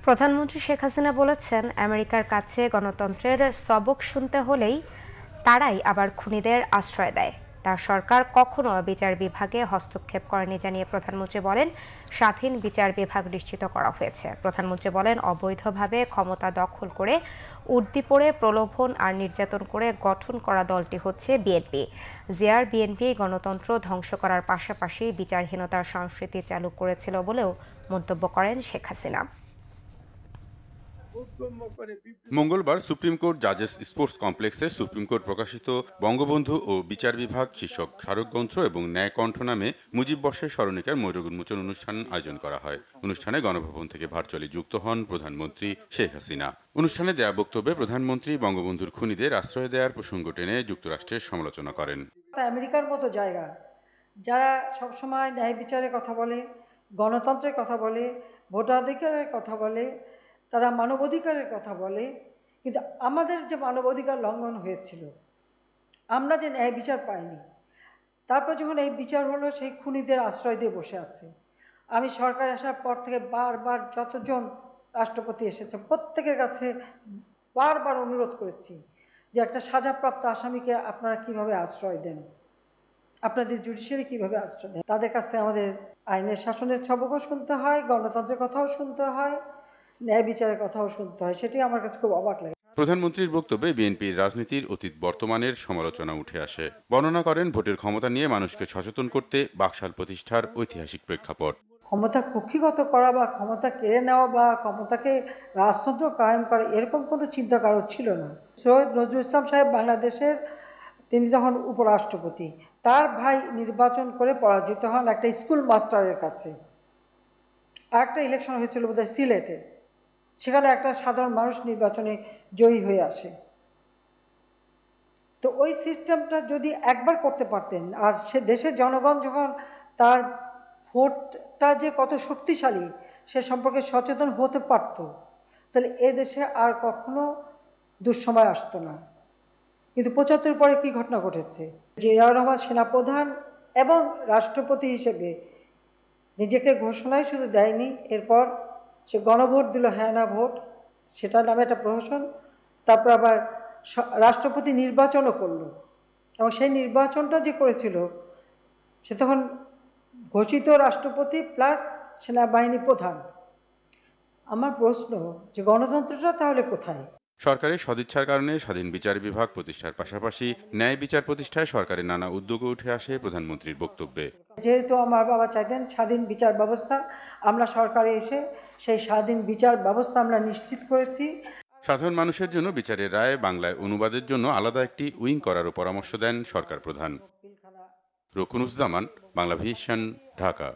প্রধানমন্ত্রী শেখ হাসিনা বলেছেন, আমেরিকার কাছে গণতন্ত্রের সবক শুনতে হলেই তারাই আবার খুনিদের আশ্রয় দেয়। তার সরকার কখনো বিচার বিভাগে হস্তক্ষেপ করেনি জানিয়ে প্রধানমন্ত্রী বলেন, স্বাধীন বিচার বিভাগ নিশ্চিত করা হয়েছে। প্রধানমন্ত্রী বলেন, অবৈধভাবে ক্ষমতা দখল করে উর্দি প্রলোভন আর নির্যাতন করে গঠন করা দলটি হচ্ছে বিএনপি। জিয়ার বিএনপি গণতন্ত্র ধ্বংস করার পাশাপাশি বিচারহীনতার সংস্কৃতি চালু করেছিল বলেও মন্তব্য করেন শেখ হাসিনা। মঙ্গলবার সুপ্রিম কোর্ট জাজেস স্পোর্টস কমপ্লেক্সে সুপ্রিম কোর্ট প্রকাশিত বঙ্গবন্ধু ও বিচার বিভাগ শীর্ষক স্মারকগ্রন্থ এবং ন্যায়কণ্ঠ নামে মুজিব বর্ষের স্মরণিকার ময়ূর উন্মোচন অনুষ্ঠান আয়োজন করা হয়। অনুষ্ঠানে গণভবন থেকে ভার্চুয়ালি যুক্ত হন প্রধানমন্ত্রী শেখ হাসিনা। অনুষ্ঠানে দেয়া বক্তব্যে প্রধানমন্ত্রী বঙ্গবন্ধুর খুনিদের আশ্রয় দেওয়ার প্রসঙ্গ টেনে যুক্তরাষ্ট্রের সমালোচনা করেন। আমেরিকার মতো জায়গা, যারা সবসময় ন্যায় বিচারের কথা বলে, গণতন্ত্রের কথা বলে, ভোটাধিকারের কথা বলে, তারা মানবাধিকারের কথা বলে, কিন্তু আমাদের যে মানবাধিকার লঙ্ঘন হয়েছিল, আমরা যে ন্যায় বিচার পাইনি, তারপর যখন এই বিচার হলো, সেই খুনিদের আশ্রয় দিয়ে বসে আছে। আমি সরকার আসার পর থেকে বারবার যতজন রাষ্ট্রপতি এসেছে প্রত্যেকের কাছে বারবার অনুরোধ করেছি যে একটা সাজাপ্রাপ্ত আসামিকে আপনারা কিভাবে আশ্রয় দেন, আপনাদের জুডিশিয়ারি কীভাবে আশ্রয় দেন। তাদের কাছ থেকে আমাদের আইনের শাসনের সবকও শুনতে হয়, গণতন্ত্রের কথাও শুনতে হয়, ন্যায় বিচারের কথাও শুনতে হয়। সেটি আমার কাছে খুব অবাক লাগে। প্রধানমন্ত্রীর বক্তব্যে বিএনপির রাজনীতির অতীত বর্তমানের সমালোচনা উঠে আসে। বর্ণনা করেন ভোটের ক্ষমতা নিয়ে মানুষকে সচেতন করতে বাকশাল প্রতিষ্ঠার ঐতিহাসিক প্রেক্ষাপট। ক্ষমতা কুক্ষিগত করা বা ক্ষমতা কেড়ে নেওয়া বা ক্ষমতাকে রাজতন্ত্র কায়েম করা, এরকম কোনো চিন্তা কারোর ছিল না। সৈয়দ নজরুল ইসলাম সাহেব বাংলাদেশের, তিনি তখন উপরাষ্ট্রপতি, তার ভাই নির্বাচন করে পরাজিত হন একটা স্কুল মাস্টারের কাছে। আরেকটা ইলেকশন হয়েছিল বোধহয় সিলেটে, সেখানে একটা সাধারণ মানুষ নির্বাচনে জয়ী হয়ে আসে। তো ওই সিস্টেমটা যদি একবার করতে পারতেন, আর সে দেশের জনগণ যখন তার ভোটটা যে কত শক্তিশালী সে সম্পর্কে সচেতন হতে পারত, তাহলে এ দেশে আর কখনো দুঃসময় আসতো না। কিন্তু ৭৫ পরে কি ঘটনা ঘটেছে, জিয়াউর রহমান সেনাপ্রধান এবং রাষ্ট্রপতি হিসেবে নিজেকে ঘোষণাই শুধু দেয়নি, এরপর সে গণভোট দিল, হ্যাঁ না ভোট, সেটার নামে একটা প্রহসন। তারপর আবার রাষ্ট্রপতি নির্বাচনও করলো, এবং সেই নির্বাচনটা যে করেছিল সে তখন ঘোষিত রাষ্ট্রপতি প্লাস সেনাবাহিনী প্রধান। আমার প্রশ্ন যে গণতন্ত্রটা তাহলে কোথায়? সরকারের সদিচ্ছার কারণে স্বাধীন বিচার বিভাগ প্রতিষ্ঠার পাশাপাশি ন্যায় বিচার প্রতিষ্ঠায় সরকারের নানা উদ্যোগে উঠে আসে প্রধানমন্ত্রীর বক্তব্যে। যেহেতু আমার বাবা চাইতেন স্বাধীন বিচার ব্যবস্থা, আমরা সরকারে এসে সেই স্বাধীন বিচার ব্যবস্থা আমরা নিশ্চিত করেছি। সাধারণ মানুষের জন্য বিচারের রায় বাংলায় অনুবাদের জন্য আলাদা একটি উইং করারও পরামর্শ দেন সরকার প্রধান। রকুনুজ্জামান, বাংলাভিশন, ঢাকা।